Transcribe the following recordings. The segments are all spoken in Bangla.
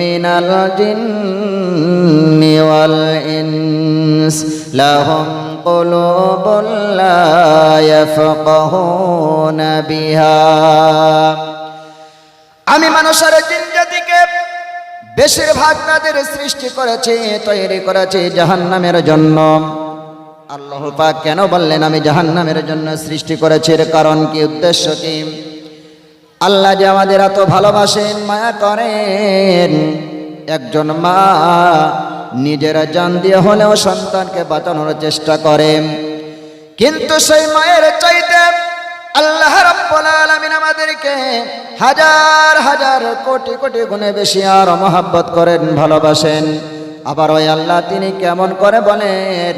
মিনাল জিন্নি ওয়াল ইনস লাহুম কুলুবুন লা ইয়াফকাহুনা বিহা। আমি মানুষের জিন জাতিকে বেশিরভাগ তাদের সৃষ্টি করেছি, তৈরি করেছি জাহান্নামের জন্য। আল্লাহ পাক কেন বললেন আমি জাহান্নামের জন্য সৃষ্টি করেছি? এর কারণ কি, উদ্দেশ্য কি? আল্লাহ যে আমাদের এত ভালোবাসেন, মায়া করেন, একজন মা নিজের জান দিয়ে হলেও সন্তানকে বাঁচানোর চেষ্টা করেন, কিন্তু সেই মায়ের চাইতে আল্লাহ রাব্বুল আলামিন আমাদেরকে হাজার হাজার কোটি কোটি গুণে বেশি আর মহব্বত করেন, ভালোবাসেন। আবার ওই আল্লাহ তিনি কেমন করে বলেন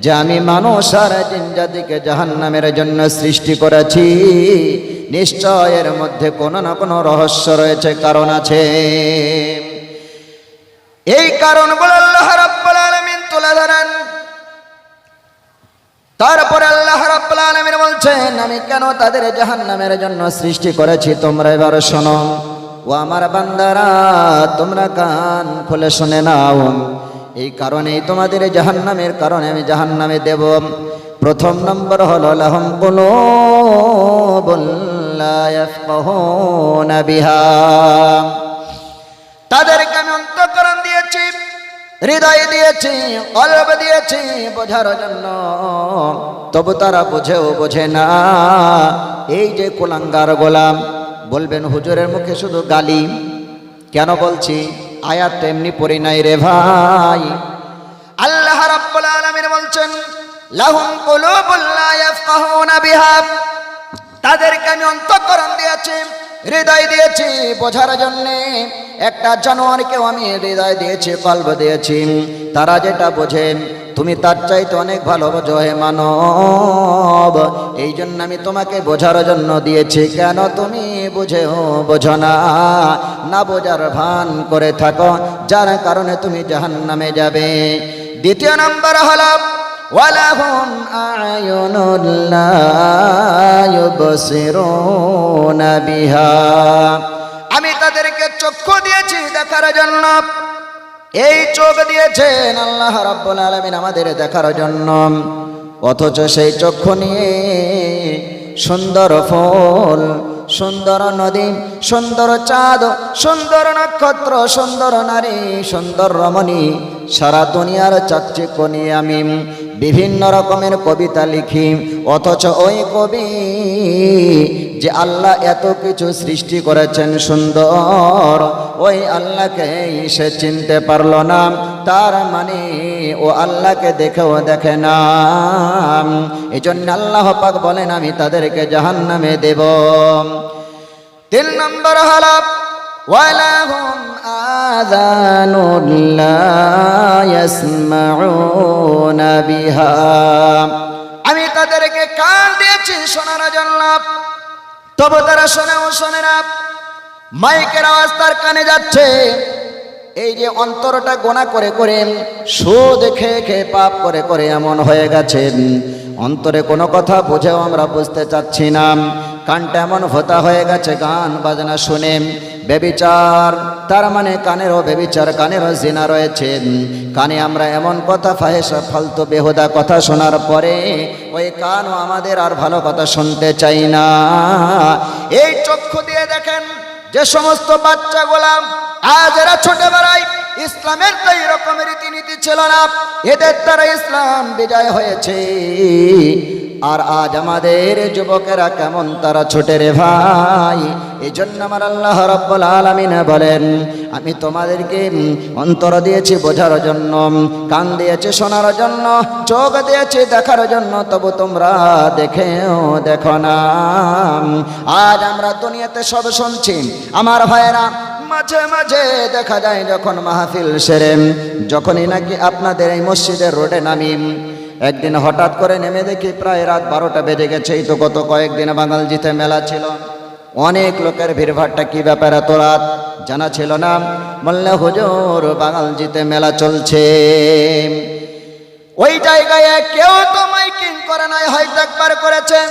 যে আমি মানুষ আর জিন জাতিকে জাহান্নামের জন্য সৃষ্টি করেছি? নিশ্চয় এর মধ্যে কোনো না কোনো রহস্য রয়েছে, কারণ আছে। এই কারণগুলো আল্লাহ রাব্বুল আলামিন তুলে ধরেন। তারপরে আল্লাহ রাব্বুল আলামিন বলছেন আমি কেন তাদের জাহান্নামের জন্য সৃষ্টি করেছি তোমরা এবার শোনো। ও আমার বান্দারা, তোমরা কান খুলে শুনে নাও। এই কারণেই তোমাদের জাহান্নামের কারণে আমি জাহান্নামে দেব। প্রথম নম্বর হলো লাহুম কুলুবুন লা ইয়াফকাহুনা বিহা। তাদেরকে আমি অন্তঃকরণ দিয়েছি, হৃদয় দিয়েছি, কলব দিয়েছি বোঝার জন্য, তবু তারা বুঝেও বোঝে না। এই যে কুলাঙ্গার গোলাম, বলবেন হুজুরের মুখে শুধু গালি কেন বলছি? আয়াত এমনি পড়ি নাই রে ভাই। আল্লাহ রাব্বুল আলামিন বলছেন লাহুম কুলুবুন লা ইয়াফকাহুনা বিহা। তাদেরকে আমি অন্তঃকরণ দিয়েছি, হৃদয় দিয়েছি বোঝার জন্যে। একটা জানোয়ারকেও আমি হৃদয় দিয়েছি, কলব দিয়েছি, তারা যেটা বোঝে তুমি তার চাইতে অনেক ভালো বোঝো হে মানব। এই জন্য আমি তোমাকে বোঝার জন্য দিয়েছি। কেন তুমি বুঝেও বোঝো না? না বোঝার ভান করে থাকো, যার কারণে তুমি জাহান্নামে যাবে। দ্বিতীয় নম্বর হলো ওয়ালাহুম আ'য়ুনুন লা ইউবসিরুনা বিহা। আমি তাদেরকে চক্ষু দিয়েছি দেখার জন্য। এই চোখ দিয়েছেন আল্লাহ রাব্বুল আলামিন আমাদের দেখার জন্য, অথচ সেই চক্ষু নিয়ে সুন্দর ফুল, সুন্দর নদী, সুন্দর চাঁদ, সুন্দর নক্ষত্র, সুন্দর নারী, সুন্দর রমণী, সারা দুনিয়ার চাকচিক্য নিয়ে আমি বিভিন্ন রকমের কবিতা লিখি। অথচ ওই কবি যে আল্লাহ এত কিছু সৃষ্টি করেছেন সুন্দর, ওই আল্লাহকে সে চিনতে পারল না। তার মানে ও আল্লাহকে দেখেও দেখে না। এই জন্য আল্লাহ পাক বলেন আমি তাদেরকে জাহান্নামে দেব। তিন নম্বর হলো ওয়ালাহুম আযানুন লা ইয়াসমাউনা বিহা। আমি তাদেরকে কান দিয়েছি শোনার জন্য, তবে তারা শোনেও শোনে না। মাইকের আওয়াজ তার কানে যাচ্ছে। এই যে অন্তরটা গোনা করে করে, সুদ খেয়ে খেয়ে, পাপ করে করে এমন হয়ে গেছে, অন্তরে কোনো কথা বুঝেও আমরা বুঝতে চাচ্ছি না। কানটা এমন ভোতা হয়ে গেছে গান বাজনা শুনে। বেবিচার, তার মানে কানেরও বেবিচার, কানেরও জিনা রয়েছে। কানে আমরা এমন কথা, ফাহেসা, ফালতু বেহুদা কথা শোনার পরে ওই কানও আমাদের আর ভালো কথা শুনতে চাই না। এই চক্ষু দিয়ে দেখেন যে সমস্ত বাচ্চা গোলাম আজ এরা ছোটে বেড়ায়, ইসলামের তো এরকম রীতিনীতি ছিল না, এদের দ্বারা ইসলাম বিজয় হয়েছে। আর আজ আমাদের যুবকেরা কেমন তারা ছোটে রে ভাই। এই জন্য আমার আল্লাহ রাব্বুল আলামিন বলেন আমি তোমাদেরকে অন্তর দিয়েছি বোঝার জন্য, কান দিয়েছি শোনার জন্য, চোখ দিয়েছি দেখার জন্য, তবু তোমরা দেখেও দেখো না। আজ আমরা দুনিয়াতে সব শুনছি আমার ভাইয়েরা। মাঝে মাঝে দেখা যায় যখন মাহফিল সেরে, যখনই নাকি আপনাদের এই মসজিদের রোডে নামি, একদিন হঠাৎ করে নেমে দেখি প্রায় রাত 12টা বেজে গেছে। এই তো গত কয়েকদিন বাঙালজিতে মেলা ছিল, অনেক লোকের ভিড়ভাড়টা কি ব্যাপার এত রাত জানা ছিল না। বললে হুজুর বাঙালজিতে মেলা চলছে। ওই জায়গায় কেউ তো মাইকিং করে নাই, হয়তো একবার করেছেন।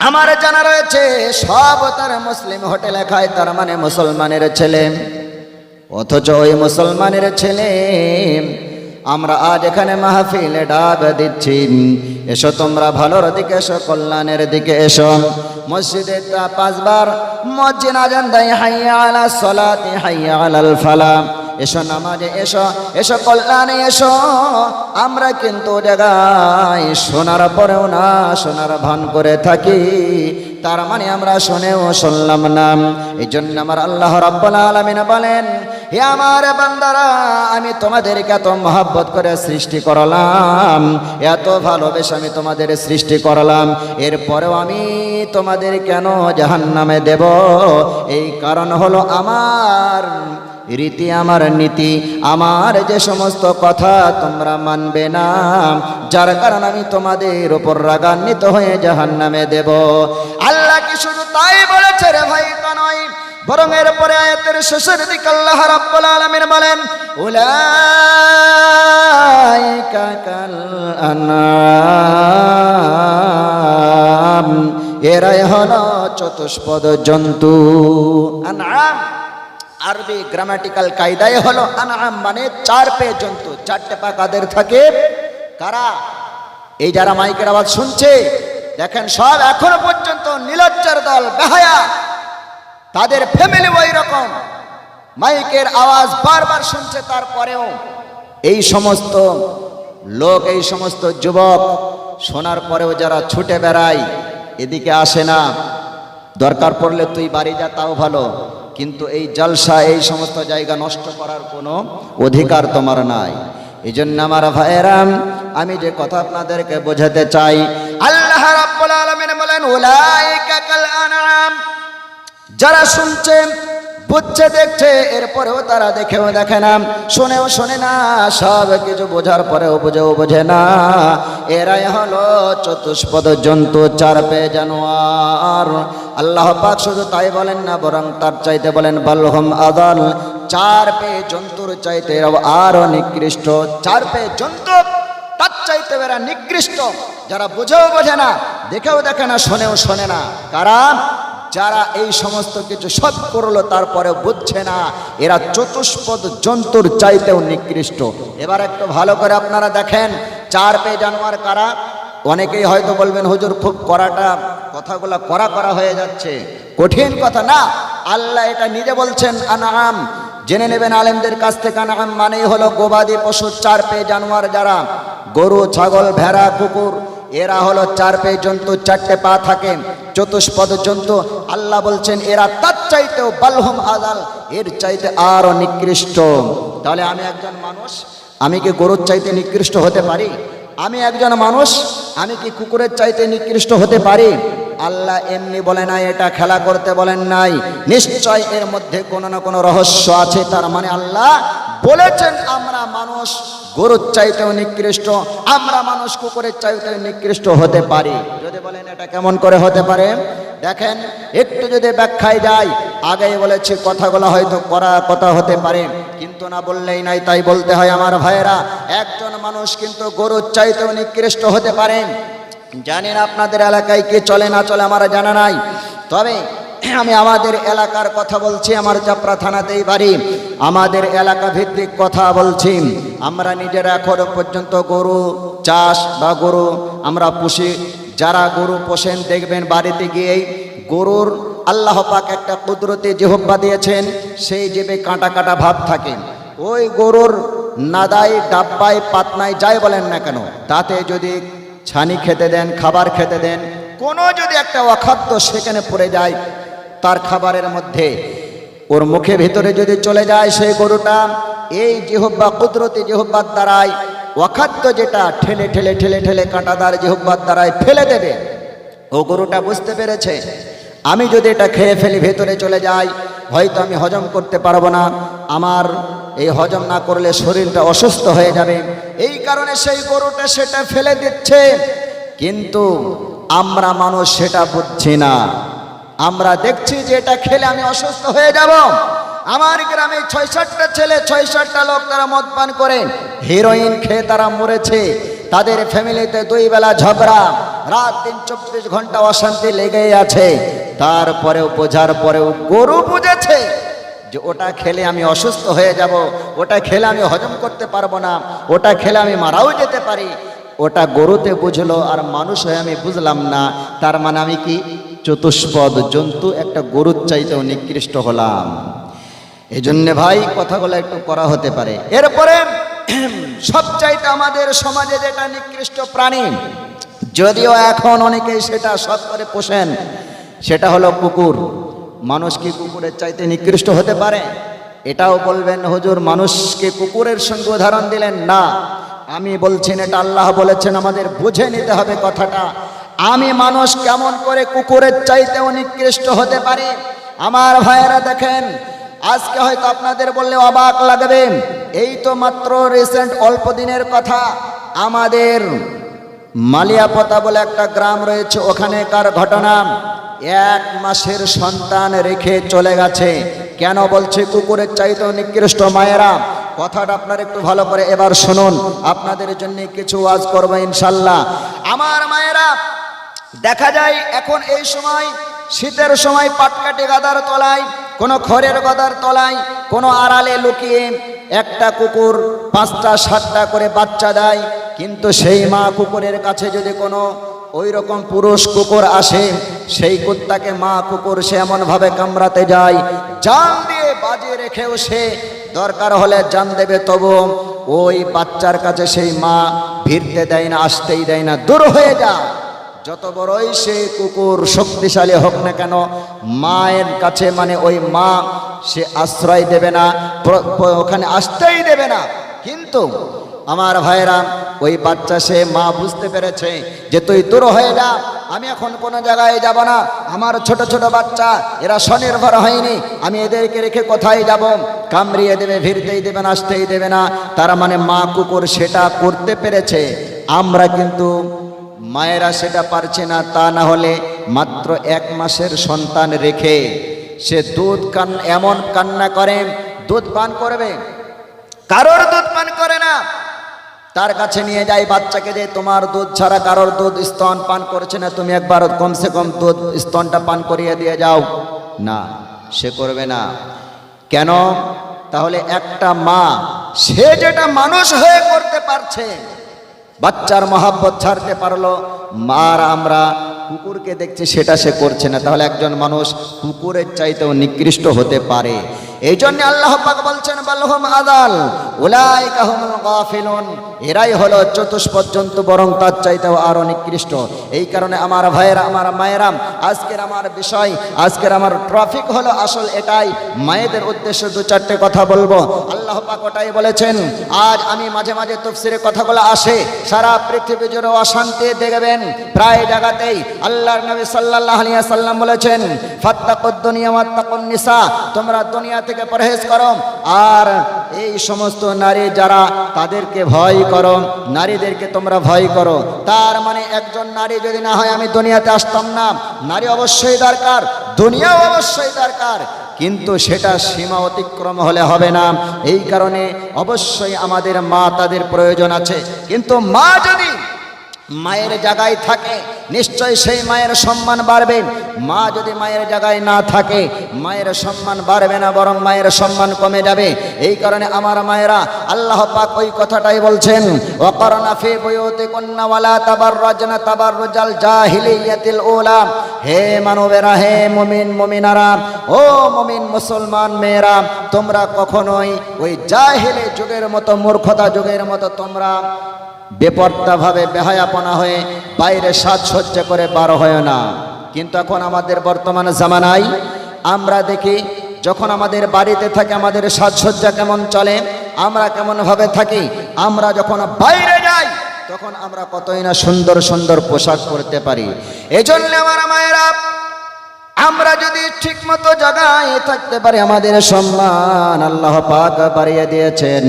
আমার জানা রয়েছে সব তার মুসলিম হোটেলে খায়, তার মানে মুসলমানের ছেলে। অথচ ওই মুসলমানের ছেলে আমরা আজ এখানে মাহফিলে ডাক দিচ্ছি, এসো তোমরা ভালোর দিকে এসো, কল্যাণের দিকে এসো। মসজিদে তা 5 বার মুয়াজ্জিন আযান দেয়, হাইয়া আলা সালাতি হাইয়া আলাল ফালাহ, এসো নামাজে এসো, এসো কল্যাণে এসো। আমরা কিন্তু জায়গায় শোনার পরেও না শোনার ভান করে থাকি, তার মানে আমরা শুনেও শুনলাম না। এই জন্য আমার আল্লাহ রাব্বুল আলামিন বলেন, হে আমার বান্দারা, আমি তোমাদেরকে এত মহব্বত করে সৃষ্টি করলাম, এত ভালোবেসে আমি তোমাদের সৃষ্টি করলাম, এরপরেও আমি তোমাদের কেন জাহান্নামে দেব? এই কারণ হলো আমার রীতি, আমার নীতি, আমার যে সমস্ত কথা তোমরা মানবে না, যার কারণ আমি তোমাদের উপর রাগান্বিত হয়ে জাহান্নামে দেব। আল্লাহ কি শুধু তাই বলেছে রে ভাই? তা নয়, বরং এর পরে আয়াতের শেষের দিকে আল্লাহ রাব্বুল আলামিন বলেন, উলাইকা কাল আনআম, এরাই হলো চতুষ্পদ জন্তু। আনআম আরবি গ্রামাটিক্যাল কায়দায় হলো আনআম মানে 4 পায়ে জন্তু। 4টে পা কাদের থাকে? কারা? এই যারা মাইকের আওয়াজ শুনছে, দেখেন সব এখনো পর্যন্ত নীলজ্জার দল, বেহায়া, তাদের ফ্যামিলি ওই রকম, মাইকের আওয়াজ বারবার শুনছে, তারপরেও এই সমস্ত লোক, এই সমস্ত যুবক শোনার পরেও যারা ছুটে বেড়ায়, এদিকে আসে না। দরকার পড়লে তুই বাড়ি যা, তাও ভালো, কিন্তু এই জলসা, এই সমস্ত জায়গা নষ্ট করার কোনো অধিকার তোমার নাই। এই জন্য আমার ভাইয়েরাম, আমি যে কথা আপনাদেরকে বোঝাতে চাই, আল্লাহ রাব্বুল আলামিন বলেন, উলাইকা কাল আনআম, যারা শুনছে, বুঝছে, দেখছে, এরপরেও তারা দেখেও দেখে না, শোনেও শোনে না, সব কিছু বোঝার পরেও বুঝেও বোঝে না, এরাই হলো চতুষ্পদ জন্তু, 4 পায়ে জানোয়ার। আল্লাহ পাক শুধু তাই বলেন না, বরং তার চাইতে বলেন বালহুম আদাল, 4 পায়ে জন্তুর চাইতে এরাও আরো নিকৃষ্ট। 4 পায়ে জন্তু তার চাইতে এরা নিকৃষ্ট, যারা বুঝেও বোঝে না, দেখেও দেখে না, শোনেও শোনে না। কারা? যারা এই সমস্ত কিছু সব করলো তারপরে বুঝছে না, এরা চতুষ্পদ জন্তুর চাইতেও নিকৃষ্ট। এবার একটু ভালো করে আপনারা দেখেন, 4 পায়ে জানোয়ার কারা? অনেকেই হয়তো বলবেন, হুজুর খুব কথাগুলো করা হয়ে যাচ্ছে, কঠিন কথা না। আল্লাহ এটা নিজে বলছেন আনআম, জেনে নেবেন আলেমদের কাছ থেকে। আনআম মানেই হলো গবাদি পশু, 4 পায়ে জানোয়ার, যারা গরু, ছাগল, ভেড়া, কুকুর, এরা হলো 4 পায়ে জন্তু, 4টে পা থাকে, চতুষ্পদ জন্তু। আল্লাহ বলছেন এরা তার চাইতেও বালহুম আদাল, এর চাইতে আরো নিকৃষ্ট। তাহলে আমি একজন মানুষ, আমি কি গরুর চাইতে নিকৃষ্ট হতে পারি? আমি একজন মানুষ, আমি কি কুকুরের চাইতে নিকৃষ্ট হতে পারি? আল্লাহ এমনি বলে নাই, এটা খেলা করতে বলেন নাই, নিশ্চয় এর মধ্যে কোনো না কোনো রহস্য আছে। তার মানে আল্লাহ বলেছেন আমরা মানুষ গরুর চাইতেও নিকৃষ্ট, আমরা মানুষ কুকুরের চাইতেও নিকৃষ্ট হতে পারি। যদি বলেন এটা কেমন করে হতে পারে, দেখেন একটু যদি ব্যাখ্যায় যাই, আগেই বলেছি কথাগুলো হয়তো করা কথা হতে পারে, কিন্তু না বললেই নাই, তাই বলতে হয়। আমার ভাইয়েরা, একজন মানুষ কিন্তু গরুর চাইতেও নিকৃষ্ট হতে পারে। জানি না আপনাদের এলাকায় কি চলে না চলে, আমার জানা নাই, তবে আমি আমাদের এলাকার কথা বলছি, আমার চাপড়া থানাতেই বাড়ি, আমাদের এলাকা ভিত্তিক কথা বলছি। আমরা নিজেরা এখনো পর্যন্ত গরু চাষ বা গরু আমরা পুষি। যারা গরু পোষেন দেখবেন বাড়িতে গিয়েই গরুর আল্লাহ পাক একটা কুদরতি জিহ্বা দিয়েছেন, সেই জিভে কাঁটা কাঁটা ভাব থাকে। ওই গরুর নাদাই, ডাব্বায়, পাতনায়, যাই বলেন না কেন, তাতে যদি ছানি খেতে দেন, খাবার খেতে দেন, কোনো যদি একটা অখাদ্য সেখানে পড়ে যায়, তার খাবারের মধ্যে ওর মুখে ভিতরে যদি চলে যায়, সেই গরুটা এই জিহ্বা, কুদরতি জিহ্বার দ্বারাই অখাদ্য যেটা ঠেলে ঠেলে ঠেলে ঠেলে কাঁটাদার জিহ্বার দ্বারাই ফেলে দেবে। ও গরুটা বুঝতে পেরেছে, আমি যদি এটা খেয়ে ফেলি, ভেতরে চলে যাই, হয়তো আমি হজম করতে পারবো না, আমার এই হজম না করলে শরীরটা অসুস্থ হয়ে যাবে, এই কারণে সেই গরুটা সেটা ফেলে দিচ্ছে। কিন্তু আমরা মানুষ সেটা বুঝছি না, আমরা দেখছি যে এটা খেলে আমি অসুস্থ হয়ে যাব। আমার গ্রামে 6-7টা ছেলে, 6-7টা লোক তারা মদ পান করে, হিরোইন খেয়ে তারা মরেছে। তাদের ফ্যামিলিতে 2 বেলা ঝগড়া, রাত দিন 24 ঘন্টা অশান্তি লেগেই আছে। তারপরেও বোঝার পরেও গরু বুঝেছে যে ওটা খেলে আমি অসুস্থ হয়ে যাব, ওটা খেলে আমি হজম করতে পারবো না, ওটা খেলে আমি মারাও যেতে পারি। ওটা গরুতে বুঝলো আর মানুষ হয়ে আমি বুঝলাম না, তার মানে আমি কি চতুষ্পদ জন্তু, একটা গরুর চাইতেও নিকৃষ্ট হলাম। এই জন্যে ভাই কথাগুলো একটু করা হতে পারে। এরপরে সবচাইতে আমাদের সমাজে যেটা নিকৃষ্ট প্রাণী, যদিও এখন অনেকেই সেটা শখ করে পোষেন, সেটা হলো কুকুর। মানুষ কি কুকুরের চাইতে নিকৃষ্ট হতে পারে? এটাও বলবেন হুজুর মানুষকে কুকুরের সঙ্গে উদাহরণ দিলেন না। আমি বলছেন এটা আল্লাহ বলেছেন, আমাদের বুঝে নিতে হবে কথাটা। আমি মানুষ কেমন করে কুকুরের চাইতেও নিকৃষ্ট হতে পারি? আমার ভাইয়েরা দেখেন, আজকে হয়তো আপনাদের বললে অবাক লাগবে, এই তো মাত্র রিসেন্ট অল্প দিনের কথা, আমাদের মালিয়াপতা বলে একটা গ্রাম রয়েছে, ওখানেকার ঘটনা। 1 মাসের সন্তান রেখে চলে গেছে। কেন বলছে কুকুরের চাইতেও নিকৃষ্ট? মায়েরা কথাটা আপনারা একটু ভালো করে এবার শুনুন, আপনাদের জন্য কিছু ওয়াজ করবো ইনশাল্লাহ। আমার মায়েরা, দেখা যায় এখন এই সময় শীতের সময় পাটকাঠি গাদার তলায়, কোনো খড়ের গাদার তলায়, কোনো আড়ালে লুকিয়ে একটা কুকুর 5টা 7টা করে বাচ্চা দেয়। কিন্তু সেই মা কুকুরের কাছে যদি কোনো ওই রকম পুরুষ কুকুর আসে, সেই কুত্তাকে মা কুকুর সে এমনভাবে কামড়াতে যায়, জান দিয়ে বাজিয়ে রেখেও সে দরকার হলে জান দেবে, তবু ওই বাচ্চার কাছে সেই মা ভিড়তে দেয় না, আসতেই দেয় না, দূর হয়ে যা। যত বড়ই সে কুকুর শক্তিশালী হোক না কেন, মায়ের কাছে মানে ওই মা সে আশ্রয় দেবে না, ওখানে আসতেই দেবে না। কিন্তু আমার ভাইরা, ওই বাচ্চা সে মা বুঝতে পেরেছে যে তুই দূর হয়ে যা, আমি এখন কোনো জায়গায় যাব না, আমার ছোট ছোট বাচ্চা এরা স্বনির্ভর হয়নি, আমি এদেরকে রেখে কোথায় যাব? কামড়িয়ে দেবে, ভিড়তেই দেবে না, আসতেই দেবে না। তার মানে মা কুকুর সেটা করতে পেরেছে। আমরা কিন্তু মায়েরা সেটা পারছে না। তা না হলে মাত্র 1 মাসের সন্তান রেখে সে দুধ এমন কান্না করে, দুধ পান করবে, কারোর দুধ পান করে না, তার কাছে নিয়ে যায় বাচ্চাকে, যে তোমার দুধ ছাড়া কারোর দুধ স্তন পান করছে না, তুমি একবার কমসে কম দুধ স্তনটা পান করিয়ে দিয়ে যাও। না, সে করবে না। কেন? তাহলে একটা মা সে যেটা মানুষ হয়ে করতে পারছে, বাচ্চার মহাব্বত ছাড়তে পারলো, মার আমরা কুকুরকে দেখছি সেটা সে করছে না, তাহলে একজন মানুষ কুকুরের চাইতেও নিকৃষ্ট হতে পারে। এই জন্য আল্লাহ পাক বলছেন বালহুম আদাল উলাইকা হুমুল গাফিলুন, এরাই হলো চতুষ্পদ জন্তু, বরং তার চাইতেও আরো নিকৃষ্ট। এই কারণে আমার ভাইয়েরা, আমার মায়েরা, আজকের আমার বিষয়, আজকের আমার ট্রফিক হলো আসল এটাই। মায়েদের উদ্দেশ্যে 2-4টে কথা বলবো। আল্লাহ পাক ওটাই বলেছেন। আজ আমি মাঝে মাঝে তাফসীরে কথাগুলো আসে, সারা পৃথিবী জুড়ে অশান্তি দেখবেন প্রায় জায়গাতেই। আল্লাহর নবী সাল্লাল্লাহু আলাইহি ওয়াসাল্লাম বলেছেন ফাত্তাকুদ দুনিয়া ওয়াত্তাকুন নিসা, তোমরা দুনিয়া থেকে পরহেজ করো আর এই সমস্ত নারী যারা তাদেরকে ভয় করো, নারীদেরকে তোমরা ভয় করো। তার মানে একজন নারী যদি না হয় আমি দুনিয়াতে আসতাম না। নারী অবশ্যই দরকার, দুনিয়াও অবশ্যই দরকার, কিন্তু সেটা সীমা অতিক্রম হলে হবে না। এই কারণে অবশ্যই আমাদের মা তাদের প্রয়োজন আছে, কিন্তু মা যদি মায়ের জায়গায় থাকে নিশ্চয় সেই মায়ের সম্মান বাড়বে। মা যদি মায়ের জায়গায় না থাকে মায়ের সম্মান বাড়বে না, বরং মায়ের সম্মান কমে যাবে। এই কারণে আমার মায়েরা, আল্লাহ পাক ওই কথাটাই বলছেন ওয়াকারনা ফি বুয়ুতিকুন্না ওয়ালা তাবাররাজনা তাবাররুজাল জাহিলিয়াতিল উলা। হে মানবেরা, হে মুমিন মুমিনারা, ও মুমিন মুসলমান মেয়েরা, তোমরা কখনোই ওই জাহিলি যুগের মতো, মূর্খতা যুগের মতো তোমরা বেপর্দাভাবে বেহায়াপনা হয়ে বাইরে সাজসজ্জা করে বার হয় না। কিন্তু এখন আমাদের বর্তমান জামানায় আমরা দেখি, যখন আমাদের বাড়িতে থাকে আমাদের সাজসজ্জা কেমন চলে, আমরা কেমনভাবে থাকি। আমরা যখন বাইরে যাই তখন আমরা কতই না সুন্দর সুন্দর পোশাক পরতে পারি। এজন্য আমার মায়েরা, আমরা যদি ঠিক মতো জায়গায় থাকতে পারি আমাদের সম্মান আল্লাহ পাক বাড়িয়ে দিয়েছেন।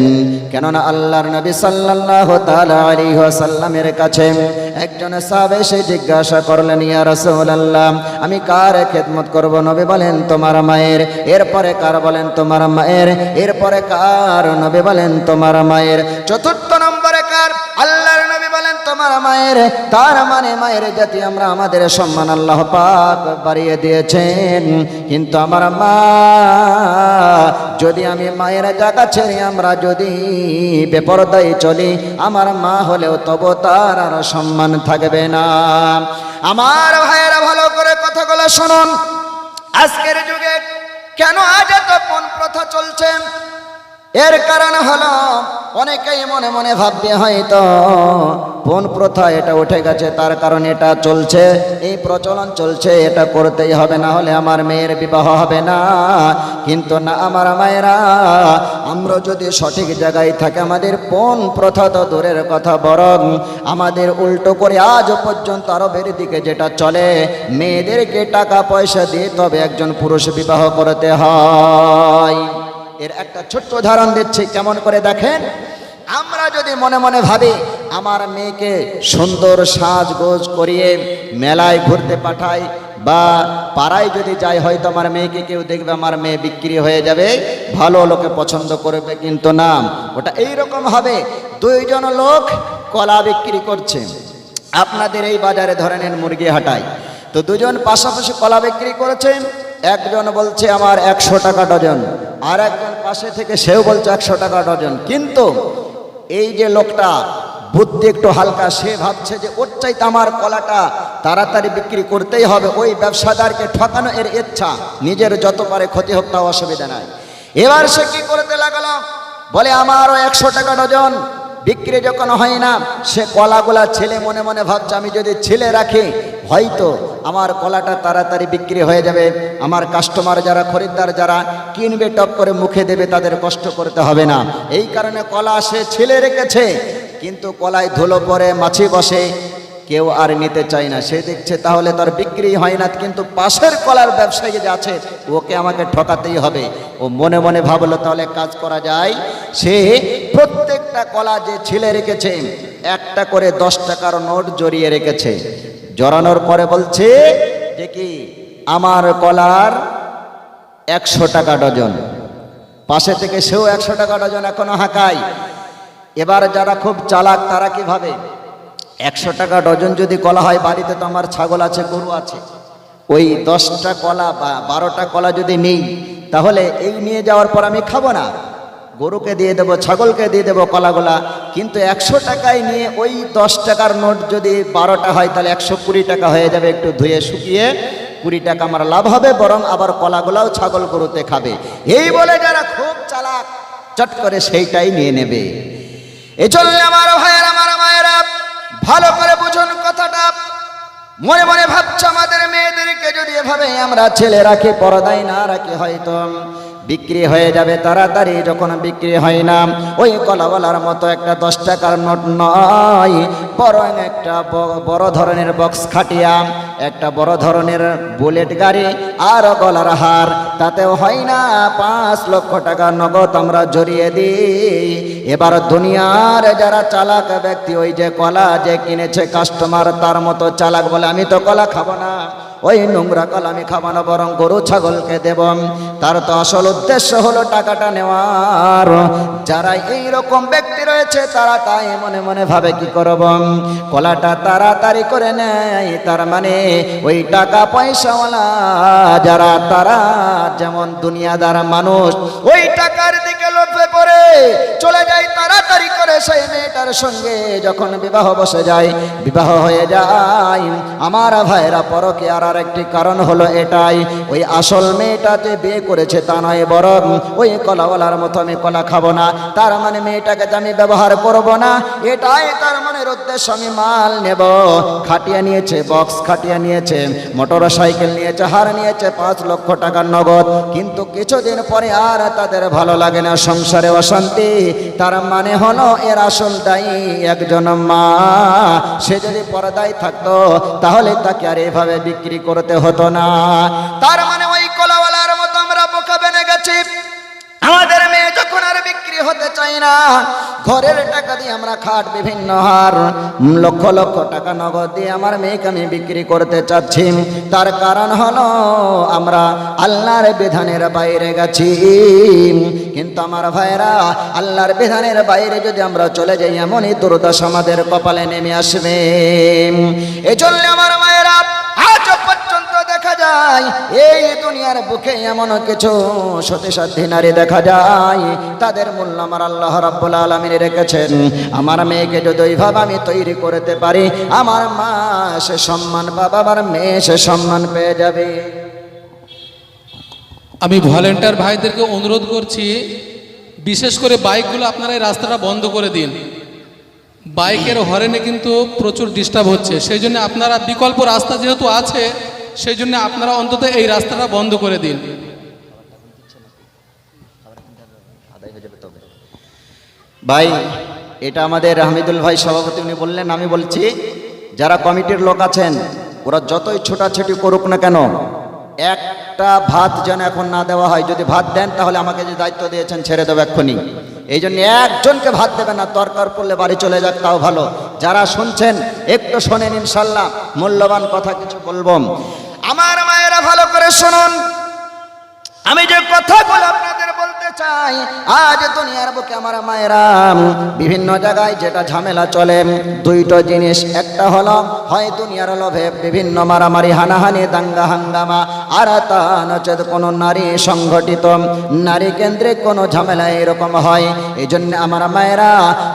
কেননা আল্লাহর নবী সাল্লাল্লাহু তাআলা আলাইহি ওয়াসাল্লামের কাছে একজন সাহাবী এসে জিজ্ঞাসা করলেন, ইয়া রাসূলুল্লাহ, আমি কার খেদমত করব? নবী বলেন তোমার মায়ের। এরপরে কার? বলেন তোমার মায়ের। এরপরে কার? নবী বলেন তোমার মায়ের। চতুর্থ নম্বরে কার? আল্লাহর নবী বলেন তোমার তোমার মায়ের, তার মানে মায়ের জাতি আমরা, আমাদের সম্মান আল্লাহ পাক বাড়িয়ে দিয়েছেন। কিন্তু আমার মা, যদি আমি মায়ের জায়গা ছেড়ে আমরা যদি বেপরদায় চলি, আমার মা হলেও তবু তার আর সম্মান থাকবে না। আমার ভাইয়েরা ভালো করে কথাগুলো শুনুন। আজকের যুগে কেন আজ এত পণ প্রথা চলছে? এর কারণ হলো অনেকেই মনে মনে ভাববে হয়তো পণ প্রথা এটা উঠে গেছে, তার কারণ এটা চলছে, এই প্রচলন চলছে, এটা করতেই হবে, না হলে আমার মেয়ের বিবাহ হবে না। কিন্তু না আমার মায়েরা, আমরা যদি সঠিক জায়গায় থাকি, আমাদের পণ প্রথা তো দূরের কথা, বরং আমাদের উল্টো করে আজ পর্যন্ত আরবের দিকে যেটা চলে, মেয়েদেরকে টাকা পয়সা দিয়ে তবে একজন পুরুষ বিবাহ করতে হয়। এর একটা ছোট্ট উদাহরণ দিচ্ছি, কেমন করে দেখেন। আমরা যদি মনে মনে ভাবি আমার মেয়েকে সুন্দর সাজগোজ করিয়ে মেলায় ঘুরতে পাঠাই, বা পাড়ায় যদি যাই, হয়তো আমার মেয়েকে কেউ দেখবে, আমার মেয়ে বিক্রি হয়ে যাবে, ভালো লোকে পছন্দ করবে। কিন্তু না, ওটা এইরকম হবে, দুইজন লোক কলা বিক্রি করছে আপনাদের এই বাজারে, ধরে নেন মুরগি হাটায়, তো দুজন পাশাপাশি কলা বিক্রি করেছেন। একজন বলছে আমার 100 টাকা ডজন, আর একজন পাশে থেকে সেও বলছে 100 টাকা ডজন। কিন্তু এই যে লোকটা বুদ্ধি একটু হালকা, সে ভাবছে যে ওর চাইতে আমার কলাটা তাড়াতাড়ি বিক্রি করতেই হবে, ওই ব্যবসাদারকে ঠকানো এর ইচ্ছা, নিজের যত পারে ক্ষতি হোক তাও অসুবিধা নাই। এবার সে কি করতে লাগলো, বলে আমারও 100 টাকা ডজন। বিক্রি যখন হয় না, সে কলাগুলা ছেলে মনে মনে ভাবছে আমি যদি ছেলে রাখি, হয়তো আমার কলাটা তাড়াতাড়ি বিক্রি হয়ে যাবে, আমার কাস্টমার যারা, খরিদ্দার যারা কিনবে, টপ করে মুখে দেবে, তাদের কষ্ট করতে হবে না। এই কারণে কলা সে ছেলে রেখেছে, কিন্তু কলায় ধুলো পড়ে, মাছি বসে, কেউ আর নিতে চায় না। সে দেখছে তাহলে তার বিক্রি হয় না, কিন্তু পাশের কলার ব্যবসায়ী যে আছে ওকে আমাকে ঠকাতেই হবে। ও মনে মনে ভাবলো তাহলে কাজ করা যায়, সে প্রত্যেকটা কলা যে ছিলে রেখেছে একটা করে 10 টাকার নোট জড়িয়ে রেখেছে। জড়ানোর পরে বলছে যে কি আমার কলার 100 টাকা ডজন, পাশে থেকে সেও 100 টাকা ডজন এখনো হাঁকায়। এবার যারা খুব চালাক তারা কি ভাবে, 100 টাকা ডজন যদি কলা হয়, বাড়িতে তো আমার ছাগল আছে, গরু আছে, ওই 10টা কলা বা 12টা কলা যদি নেই, তাহলে এই নিয়ে যাওয়ার পর আমি খাবো না, গরুকে দিয়ে দেবো, ছাগলকে দিয়ে দেবো কলাগুলা। কিন্তু 100 টাকায় নিয়ে ওই 10 টাকার নোট যদি 12টা হয়, তাহলে 120 টাকা হয়ে যাবে, একটু ধুয়ে শুকিয়ে 20 টাকা আমার লাভ হবে, বরং আবার কলাগুলাও ছাগল গরুতে খাবে। এই বলে যারা খুব চালাক, চট করে সেইটাই নিয়ে নেবে। এজন্য আমার ভাইয়েরা, আমার মায়েরা, ভালো করে বুঝুন কথাটা। মনে মনে ভাবছে আমাদের মেয়েদেরকে যদি এভাবে আমরা ছেলে রাখি, পর্দায় না রাখি, হয়তো বিক্রি হয়ে যাবে তাড়াতাড়ি। যখন বিক্রি হয় না, ওই কলাওয়ালার মতো একটা 10 টাকার নোট নয়, বরং একটা বড় ধরনের বক্স খাটিয়া, একটা বড় ধরনের বুলেট গাড়ি আর গলার হার, তাতেও হয় না 5 লক্ষ টাকা নগদ আমরা জড়িয়ে দিই। এবার দুনিয়ার যারা চালাক ব্যক্তি, ওই যে কলা যে কিনেছে কাস্টমার, তার মতো চালাক বলে আমি তো কলা খাবো না, ওই নোংরা কলা আমি খাবো না, বরং গরু ছাগলকে দেব। তার তো আসল উদ্দেশ্য হলো টাকাটা নেওয়ার। যারা এই রকম ব্যক্তি রয়েছে, তারা তাই মনে মনে ভাবে কি করব, কলাটা তাড়াতাড়ি করে নেয়, তার মানে ওই টাকা পয়সাওয়ালা যারা, তারা যেমন দুনিয়াদার মানুষ, ওই টাকার দিকে লোভে পড়ে চলে যায় তাড়াতাড়ি করে সেই মেয়েটার সঙ্গে। যখন বিবাহ বসে যায়, বিবাহ হয়ে যায়, আমার ভাইরা পরকে আর একটি কারণ হলো এটাই, ওই আসল মেয়েটা যে বিয়ে করেছে তা নয়, বরং ওই কলাওয়ালার মতো আমি কলা খাবো না, তার মানে মেয়েটাকে আমি ব্যবহার করব না, এটাই তার মনের উদ্দেশ্য। আমি মাল নেব, খাটিয়া নিয়েছে, বক্স খাটিয়া নিয়েছে, মোটর সাইকেল নিয়েছে, হার নিয়েছে, 5 লক্ষ টাকার নগদ। কিন্তু কিছুদিন পরে আর তাদের ভালো লাগে না, সংসারে অশান্তি। তার মানে হলো এর আসল দায়ী একজন মা। সে যদি পর্দায় থাকতো, তাহলে তাকে আর এভাবে বিক্রি করতে হতো না। তার মানে ওই কলাওয়ালার মতো আমরা বোকা বেনে গেছি। আমাদের মেয়ে যখন আর বিক্রি হতে চায় না, ঘরের টাকা দিয়ে আমরা খাট বিভিন্ন হার লক্ষ লক্ষ টাকা নগদ দিয়ে আমার মেয়েকে আমি বিক্রি করতে চাচ্ছি। তার কারণ হলো আমরা আল্লাহর বিধানের বাইরে গেছি। কিন্তু আমার ভাইরা, আল্লাহর বিধানের বাইরে যদি আমরা চলে যাই এমনই দুর্দশা আমাদের কপালে নেমে আসবে। এই জন্য আমার মায়েরা, আজ পর্যন্ত দেখা যায় এই দুনিয়ার বুকে এমন কিছু সতীসাধ্যী নারী দেখা যায়, তাদের মূল্য আমার আল্লাহ রাব্বুল আলামিন রেখেছেন। আমার মেয়েকে যদি ওইভাবে আমি তৈরি করতে পারি, আমার মা সে সম্মান পাবে, আমার মেয়ে সে সম্মান পেয়ে যাবে। আমি ভলেন্টিয়ার ভাইদেরকে অনুরোধ করছি, বিশেষ করে বাইকগুলো আপনারা এই রাস্তাটা বন্ধ করে দিন। বাইকের হরেনে কিন্তু প্রচুর ডিস্টার্ব হচ্ছে, সেই জন্য আপনারা বিকল্প রাস্তা যেহেতু আছে, সেই জন্য আপনারা অন্তত এই রাস্তাটা বন্ধ করে দিন। ভাই, এটা আমাদের হামিদুল ভাই সভাপতি, উনি বললেন। আমি বলছি যারা কমিটির লোক আছেন ওরা যতই ছোটাছুটি করুক না কেন, একটা ভাত যেন এখন না দেওয়া হয়। যদি ভাত দেন তাহলে আমাকে যে দায়িত্ব দিয়েছেন ছেড়ে দেবো এক্ষুনি। এই জন্য একজনকে ভাত দেবে না, দরকার পড়লে বাড়ি চলে যাক তাও ভালো। যারা শুনছেন একটু শোনেন, ইনশাল্লাহ মূল্যবান কথা কিছু বলবো। আমার মায়েরা ভালো করে শুনুন, আমি যে কথাগুলো আপনাদের বলতে চাই, আজ দুনিয়ার বুকে আমার মায়েরা বিভিন্ন জায়গায় যেটা ঝামেলা চলে, দুইটা জিনিস। একটা হলো হয় দুনিয়ার লোভে বিভিন্ন মারামারি, হানাহানি, দাঙ্গা হাঙ্গামা, আর তা নচেত কোনো নারী সংগঠিত নারী কেন্দ্রিক কোনো ঝামেলা এরকম হয়। এই জন্য আমার মায়েরা,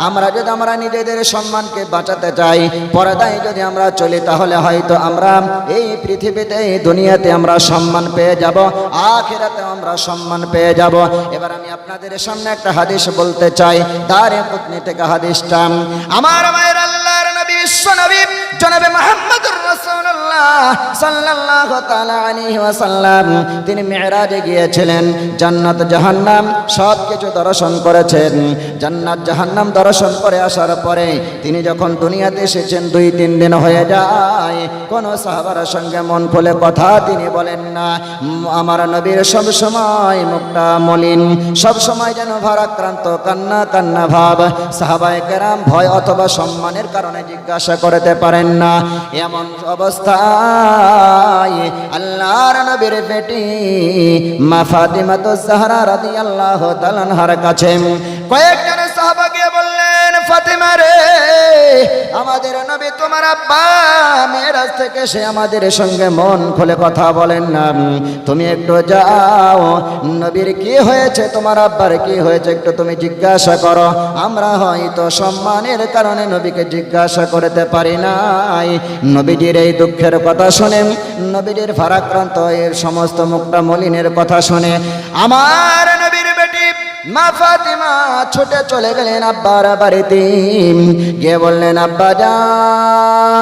আমরা যদি আমরা নিজেদের সম্মানকে বাঁচাতে চাই, পর্দায় যদি আমরা চলি, তাহলে হয়তো আমরা এই পৃথিবীতে এই দুনিয়াতে আমরা সম্মান পেয়ে যাব, আখিরাতে আমরা সম্মান পেয়ে যাব। এবার আমি আপনাদের সামনে একটা হাদিস বলতে চাই, দারে কুতনি থেকে হাদিসটা। আমার মায়ের আল্লাহর নবী বিশ্বনবী জনাবে মুহাম্মদুর রাসূলুল্লাহ সাল্লাল্লাহু তাআলা আলাইহি ওয়াসাল্লাম তিনি মিরাজে গিয়েছিলেন। জান্নাত জাহান্নাম সব কিছু দর্শন করেছেন। জান্নাত জাহান্নাম দর্শন করে আসার পরে তিনি যখন দুনিয়াতে এসেছেন, 2-3 দিন হয়ে যায়, কোন সাহাবার সঙ্গে মন খুলে কথা তিনি বলেন না। আমার নবীর সব সময় মুখটা মলিন, সব সময় যেন ভারাক্রান্ত, কান্না কান্না ভাব। সাহাবায়ে কেরাম ভয় অথবা সম্মানের কারণে জিজ্ঞাসা করতে পারেন না। এমন অবস্থায় আল্লাহর নবীর বেটি মা ফাতিমাতুজ জাহরা রাদিয়াল্লাহু তাআলা আনহার কাছে কয়েকজন সাহাবা গিয়ে বললেন, ফাতিমা রে, আমাদের নবী তোমার আব্বা মেরাজ থেকে সে আমাদের সঙ্গে মন খুলে কথা বলেন না, তুমি একটু যাও, নবীর কি হয়েছে, তোমার আব্বার কি হয়েছে একটু তুমি জিজ্ঞাসা করো। আমরা হয়তো সম্মানের কারণে নবীকে জিজ্ঞাসা করতে পারি নাই। নবীজির এই দুঃখের কথা শুনে, নবীজির ভারাক্রান্ত এর সমস্ত মুখটা মলিনের কথা শুনে আমার নবীর বেটি মা ফাতিমা ছুটে চলে গেলেন আব্বার বাড়িতে, গিয়ে বললেন, আব্বা জান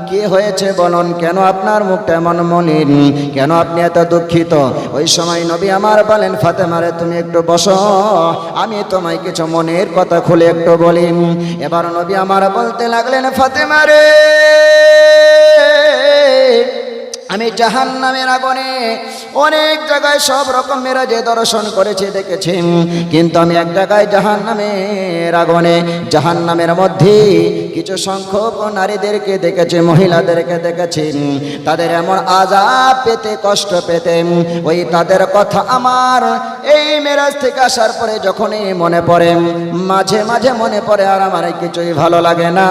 কি হয়েছে বলুন, কেন আপনার মুখটা এমন মলিন, কেন আপনি এত দুঃখিত? ওই সময় নবী আমার বলেন, ফাতেমা রে তুমি একটু বসো, আমি তোমায় কিছু মনের কথা খুলে একটু বলি। এবার নবী আমার বলতে লাগলেন, ফাতেমা রে, আমি জাহান্নামের আগুনে অনেক জায়গায় সব রকম মেরাজে দর্শন করেছি, দেখেছি, কিন্তু আমি এক জায়গায় জাহান্নামের আগুনে, জাহান্নামের মধ্যে কিছু সংখ্যক নারীদেরকে দেখেছি, মহিলাদেরকে দেখেছি, তাদের এমন আযাব পেতে, কষ্ট পেতে, ওই তাদের কথা আমার এই মেরাজ থেকে আসার পরে যখনই মনে পড়ে, মাঝে মাঝে মনে পড়ে, আর আমার কিছুই ভালো লাগে না,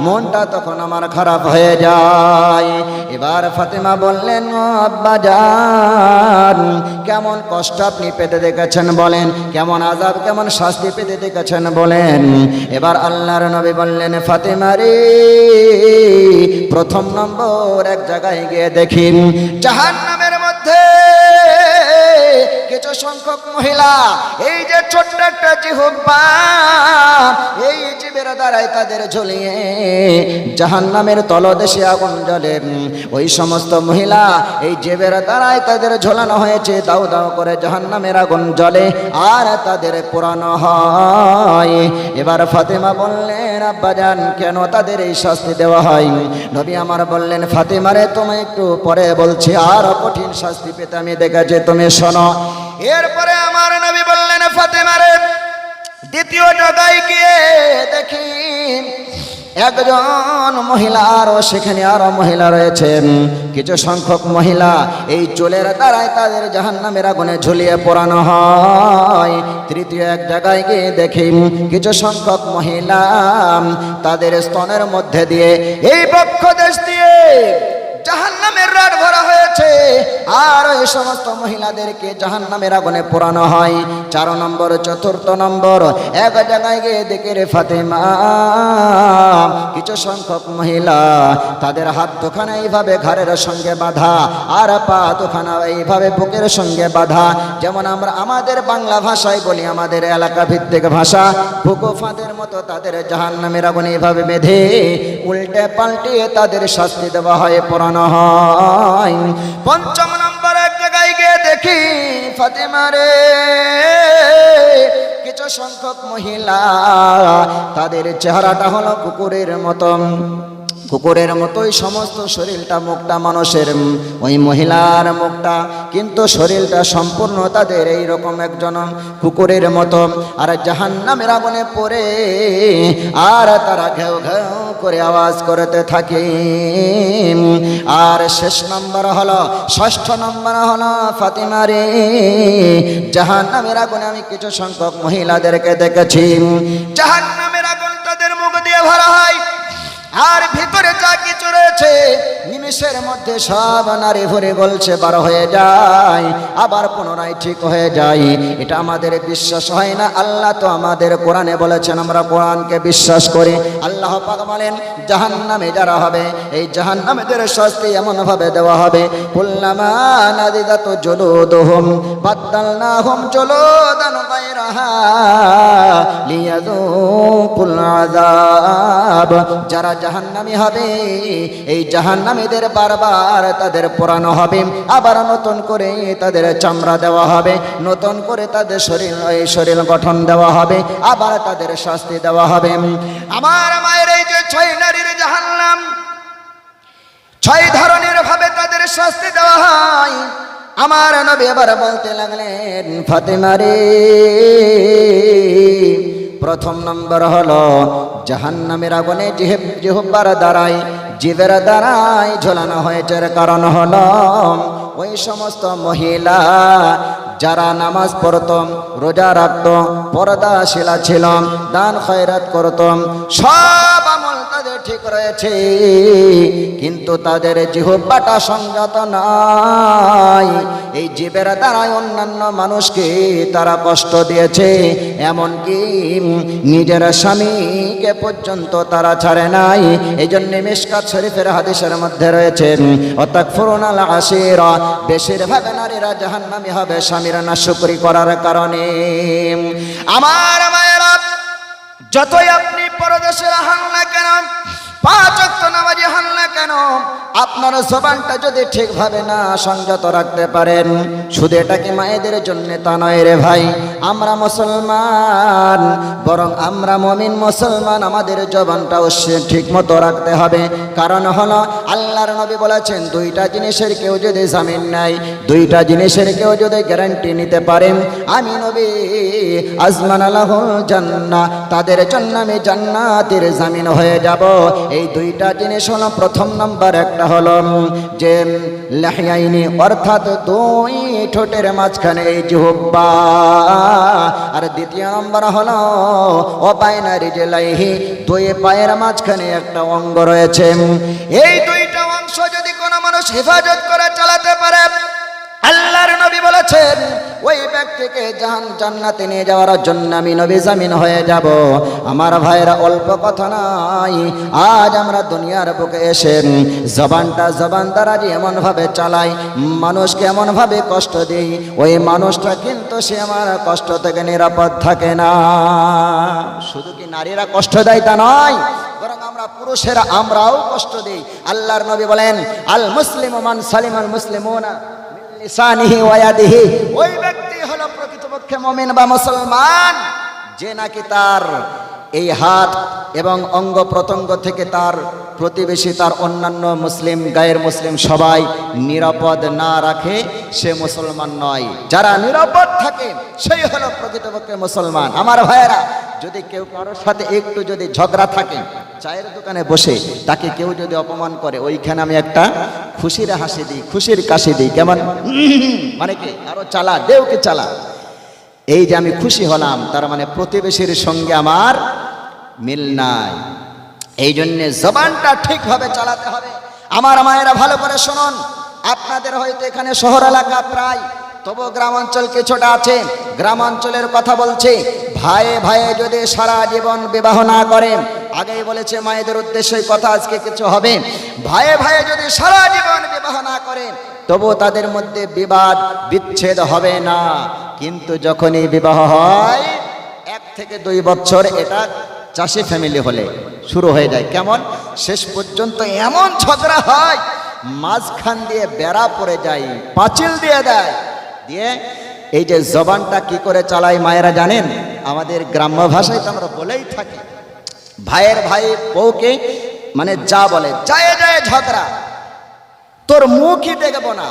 মনটা তখন আমার খারাপ হয়ে যায়। এবার ফাতেমা বললেন, আব্বা জান কেমন কষ্ট আপনি পেতে দেখেছেন বলেন, কেমন আযাব, কেমন শাস্তি পেতে দেখেছেন বলেন। এবার আল্লাহর নবী বললেন, ফাতেমা রে, প্রথম নম্বর এক জায়গায় গিয়ে দেখি জাহান্নামের মধ্যে কিছু সংখ্যক মহিলা, এই যে ছোট্ট একটা জিহ্বা, এই জিভের দ্বারাই তাদের ঝুলিয়ে জাহান্নামের তলদেশে আগুন জ্বলে। ওই সমস্ত মহিলা এই জিভের দ্বারাই তাদের ঝোলানো হয়েছে, দাউ দাউ করে জাহান্নামের আগুন জ্বলে আর তাদের পোড়ানো হয়। এবার ফাতেমা বললেন, আব্বা জান কেন তাদের এই শাস্তি দেওয়া হয়? নবী আমার বললেন, ফাতেমা রে, তোমায় একটু পরে বলছি, আর কঠিন শাস্তি পেতে আমি দেখেছি, তুমি শোনো। এরপরে আমার নবী বললেন, ফাতেমা রে, দেখি একজন মহিলা আরো সেখানে আরো মহিলা রয়েছেন। কিছু সংখ্যক মহিলা এই চুলের দ্বারাই তাদের জাহান্নামের আগুনে ঝুলিয়ে পোড়ানো হয়। তৃতীয় এক জায়গায় গিয়ে দেখি কিছু সংখ্যক মহিলা তাদের স্তনের মধ্যে দিয়ে এই বক্ষ দেশ দিয়ে জাহান্নামের রাড ভরা হয়েছে, আর এই সমস্ত মহিলাদেরকে জাহান্নামের আগুনে পোড়ানো হয়। 4 নম্বর 4 নম্বর এক জায়গায় গিয়ে দেখে রে ফাতেমা কিছু সংখ্যক মহিলা তাদের হাত দুখানা এইভাবে ঘাড়ের সঙ্গে বাঁধা, আর পা দুখানা এইভাবে বুকের সঙ্গে বাঁধা। যেমন আমরা আমাদের বাংলা ভাষায় বলি, আমাদের এলাকা ভিত্তিক ভাষা, বুকো ফাঁদের মতো তাদের জাহান্নামের আগুনে এইভাবে বেঁধে উল্টে পাল্টিয়ে তাদের শাস্তি দেওয়া হয়, পোড়ানো হয়। 5 নম্বর এক জায়গায় গিয়ে দেখি ফাতেমা রে কিছু সংখ্যক মহিলা তাদের চেহারাটা হলো কুকুরের মতোই সমস্ত শরীরটা, মুখটা মানুষের ওই মহিলার মুখটা, কিন্তু শরীরটা সম্পূর্ণ তাদের এইরকম একজন কুকুরের মতো। আর জাহান্নামের আগুনে পড়ে আর তারা ঘেউ ঘেউ করে আওয়াজ করতে থাকে। আর শেষ নম্বর হলো 6 নম্বর হলো ফাতেমা রে জাহান্নামের আগুনে আমি কিছু সংখ্যক মহিলাদেরকে দেখেছি, জাহান্নামের আগুন তাদের মুখ দিয়ে ভরা হয়, আর ভিতরে যা কিছু রয়েছে নিমেষের মধ্যে সব নারী ভরে গলছে বার হয়ে যায়, আবার পুনরায় ঠিক হয়ে যায়। এটা আমাদের বিশ্বাস হয় না। আল্লাহ তো আমাদের কোরআনে বলেছেন, আমরা কোরআনকে বিশ্বাস করি। আল্লাহ পাক বলেন জাহান্নামে যারা হবে এই জাহান্নামীদের শাস্তি এমন ভাবে দেওয়া হবে, কুল্লামা নাদিদাতু জুলুদুহুম বাদদালনাহুম জুলুদান গায়রাহা লিয়াযুকুল আযাব। যারা জাহান্নামী হবে এই জাহান্নামীদের বারবার তাদের পোড়ানো হবে, আবার নতুন করে তাদের চামড়া দেওয়া হবে, নতুন করে তাদের শরীর গঠন দেওয়া হবে, আবার তাদের শাস্তি দেওয়া হবে। আমার মায়ের এই যে 6 নারীর জাহান্নাম, 6 ধরনের ভাবে তাদের শাস্তি দেওয়া হয়। আমার নবী এবার বলতে লাগলেন ফাতেমা রে 1 নম্বর হলো জাহান্নামের আগুনে জিহ্বার দ্বারাই, জিভের দ্বারাই ঝোলানো হয়েছে। কারণ হলো ওই সমস্ত মহিলা যারা নামাজ পড়ত, রোজা রাখত, পর্দাশীলা ছিল, দান খয়রাত করত, সব আমল তাদের ঠিক রয়েছে, কিন্তু তাদের জিহ্বাটা সংযত নয়। এই জিভের দ্বারাই অন্যান্য মানুষকে তারা কষ্ট দিয়েছে, এমনকি নিজের স্বামীকে পর্যন্ত তারা ছাড়ে নাই। এই জন্য মিশকাত শরীফের হাদিসের মধ্যে রয়েছে অতাকফুরুনাল আশিরা, বেশিরভাগ নারীরা জাহান্নামী হবে স্বামীর নাশকরি করার কারণে। আমার মায়েরা, যতই আপনি পরদেশে হন না কেন, 5 ওয়াক্ত নামাজি হন না কেন, আপনার জবানটা যদি ঠিকভাবে না সংযত রাখতে পারেন, শুধু এটা কি মায়েদের জন্য তা নয় রে ভাই, আমরা মুসলমান, বরং আমরা মুমিন মুসলমান, আমাদের জবানটাও ঠিক মতো রাখতে হবে। কারণ হলো আল্লাহর নবী বলেছেন 2টা জিনিসের কেউ যদি জামিন নেয়, 2টা জিনিসের কেউ যদি গ্যারান্টি নিতে পারেন, আমি নবী আজমান আলাহুল জান্নাহ, তাদের জন্য আমি জান্নাতের জামিন হয়ে যাব। এই 2টা জিনিস হলো, 1 নম্বর একটা হলো যে লাহিয়াইনি, অর্থাৎ 2 ঠোঁটের মাঝখানে এই জিহ্বা, আর 2 নম্বর হলো অবাইনা রিজলাইহি, 2 পায়ের মাঝখানে একটা অঙ্গ রয়েছে। এই 2টা অংশ যদি কোনো মানুষ হেফাজত করে চালাতে পারে, আল্লাহর নবী বলেছেন ওই ব্যক্তিকে জান্নাতে নিয়ে যাওয়ার জন্য আমি নবী জামিন হয়ে যাব। আমার ভাইরা, অল্প কথা নাই, আজ আমরা দুনিয়ার বুকে এসে জবান দ্বারা এমন ভাবে চালাই, মানুষকে এমন ভাবে কষ্ট দিই, ওই মানুষটা কিন্তু সে আমার কষ্ট থেকে নিরাপদ থাকে না। শুধু কি নারীরা কষ্ট দেয় তা নয়, বরং আমরা পুরুষেরা আমরাও কষ্ট দিই। আল্লাহর নবী বলেন আল মুসলিমু মান সালিমাল মুসলিমুনা লিসানিহি ওয়া ইয়াদিহি, ওই ব্যক্তি হলো প্রকৃতপক্ষে মুমিন বা মুসলমান যে নাকি তার এই হাত এবং অঙ্গ প্রত্যঙ্গ থেকে তার প্রতিবেশী, তার অন্যান্য মুসলিম, গায়ের মুসলিম সবাই নিরাপদ না রাখে, সে মুসলমান নয়। যারা নিরাপদ থাকে সেই হলো প্রকৃতপক্ষে মুসলমান। আমার ভাইয়েরা, যদি কেউ কারোর সাথে একটু যদি ঝগড়া থাকে, চায়ের দোকানে বসে তাকে কেউ যদি অপমান করে, ওইখানে আমি একটা খুশির হাসি দিই, খুশির কাশি দিই। কেমন? মানে কি আরো চালা, দেওকে চালা। এই যে আমি খুশি হলাম, তার মানে প্রতিবেশীর সঙ্গে আমার মিল নাই। এই জন্যে জবানটা ঠিকভাবে চালাতে হবে। আমার মায়েরা ভালো করে শুনুন, আপনাদের হয়তো এখানে শহর এলাকা প্রায়, তবু গ্রাম অঞ্চল কিছুটা আছে। গ্রাম অঞ্চলের কথা বলছে, ভাইয়ে ভাইয়ে যদি সারা জীবন বিবাহ না করেন, আগেই বলেছে মায়েদের উদ্দেশ্যে কথা, আজকে কিছু হবে। ভাইয়ে ভাইয়ে যদি সারা জীবন বিবাহ না করেন, তবু তাদের মধ্যে বিবাদ বিচ্ছেদ হবে না। কিন্তু যখনই বিবাহ হয় 1 থেকে 2 বছর, এটা চাষি ফ্যামিলি হলে শুরু হয়ে যায়। কেমন? শেষ পর্যন্ত এমন ঝগড়া হয়, মাঝখান দিয়ে বেড়া পড়ে যায়, পাঁচিল দিয়ে দেয়। দিয়ে এই যে জবানটা কি করে চালাই মায়েরা জানেন? আমাদের গ্রাম্য ভাষায় তো আমরা বলেই থাকি, ভাইয়ের ভাই বউকে মানে যা বলে, যায় যায় ঝগড়া, তোর মুখই দেখবো না।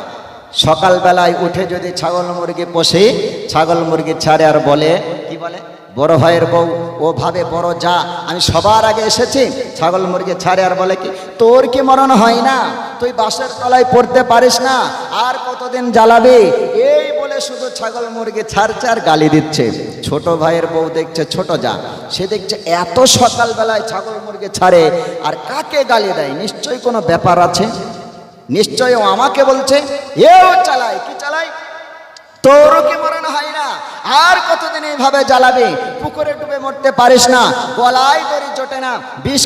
সকালবেলায় উঠে যদি ছাগল মুরগি পোষে, ছাগল মুরগি ছাড়ে আর বলে, কি বলে? বড় ভাইয়ের বউ ও ভাবে বড় যা, আমি সবার আগে এসেছি। ছাগল মুরগি ছাড়ে আর বলে কি, তোর কি মরণ হয় না? তুই বাঁশের তলায় পড়তে পারিস না, আর কতদিন জ্বালাবি? এই বলে শুধু ছাগল মুরগি ছাড়ছে আর গালি দিচ্ছে। ছোট ভাইয়ের বউ দেখছে ছোট যা, সে দেখছে এত সকালবেলায় ছাগল মুরগি ছাড়ে আর কাকে গালি দেয়, নিশ্চয়ই কোনো ব্যাপার আছে, নিশ্চয়ই ও আমাকে বলছে। এও চালায়, কি চালায়? তোরও কি মরণ হয় না? আর কতদিন এইভাবে জ্বালাবে? পুকুরে ডুবে মরতে পারিস না, গলায় দড়ি জোটে না, বিষ